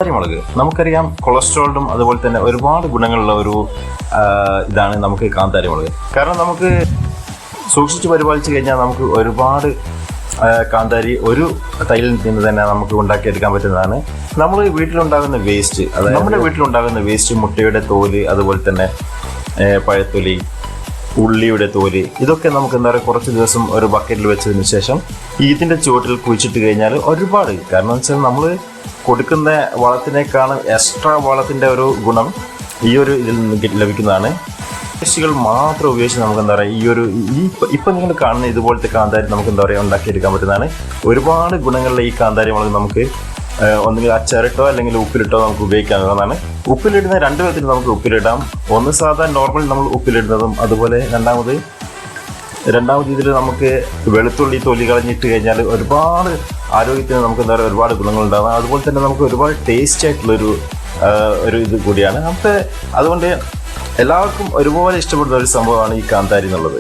മുളക് നമുക്കറിയാം, കൊളസ്ട്രോളിനും അതുപോലെ തന്നെ ഒരുപാട് ഗുണങ്ങളുള്ള ഒരു ഇതാണ് നമുക്ക് കാന്താരി മുളക്. കാരണം നമുക്ക് സൂക്ഷിച്ച് പരിപാലിച്ച് കഴിഞ്ഞാൽ നമുക്ക് ഒരുപാട് കാന്താരി ഒരു തൈലിൽ നിന്ന് തന്നെ നമുക്ക് ഉണ്ടാക്കിയെടുക്കാൻ പറ്റുന്നതാണ്. നമ്മൾ വീട്ടിലുണ്ടാകുന്ന വേസ്റ്റ്, അതായത് നമ്മുടെ വീട്ടിലുണ്ടാകുന്ന വേസ്റ്റ്, മുട്ടയുടെ തോല്, അതുപോലെ തന്നെ പഴത്തൊലി, ഉള്ളിയുടെ തോല്, ഇതൊക്കെ നമുക്ക് എന്താ പറയുക കുറച്ച് ദിവസം ഒരു ബക്കറ്റിൽ വെച്ചതിന് ശേഷം ഇതിൻ്റെ ചുവട്ടിൽ കുഴിച്ചിട്ട് കഴിഞ്ഞാൽ ഒരുപാട്, കാരണം എന്ന് വെച്ചാൽ നമ്മൾ കൊടുക്കുന്ന വളത്തിനേക്കാളും എക്സ്ട്രാ വളത്തിൻ്റെ ഒരു ഗുണം ഈ ഒരു ഇതിൽ നിന്ന് ലഭിക്കുന്നതാണ്. വേസ്റ്റുകൾ മാത്രം ഉപയോഗിച്ച് നമുക്ക് എന്താ പറയുക ഇപ്പം നിങ്ങൾ കാണുന്ന ഇതുപോലത്തെ കാന്താരി നമുക്ക് എന്താ പറയുക ഉണ്ടാക്കിയെടുക്കാൻ പറ്റുന്നതാണ്. ഒരുപാട് ഗുണങ്ങളുള്ള ഈ കാന്താരി മുളക് നമുക്ക് ഒന്നുകിൽ അച്ചാറിട്ടോ അല്ലെങ്കിൽ ഉപ്പിലിട്ടോ നമുക്ക് ഉപയോഗിക്കാവുന്നതാണ്. ഉപ്പിലിടുന്ന രണ്ട് വിധത്തിൽ നമുക്ക് ഉപ്പിലിടാം. ഒന്ന് സാധാരണ നോർമൽ നമ്മൾ ഉപ്പിലിടുന്നതും, അതുപോലെ രണ്ടാമത് ഇതിൽ നമുക്ക് വെളുത്തുള്ളി തൊലി കളഞ്ഞിട്ട് കഴിഞ്ഞാൽ ഒരുപാട് ആരോഗ്യത്തിന് നമുക്ക് എന്താ പറയുക ഒരുപാട് ഗുണങ്ങളുണ്ടാകും. അതുപോലെ തന്നെ നമുക്ക് ഒരുപാട് ടേസ്റ്റ് ആയിട്ടുള്ളൊരു ഇത് കൂടിയാണ്. അതുകൊണ്ട് എല്ലാവർക്കും ഒരുപോലെ ഇഷ്ടപ്പെടുന്ന ഒരു സംഭവമാണ് ഈ കാന്താരി എന്നുള്ളത്.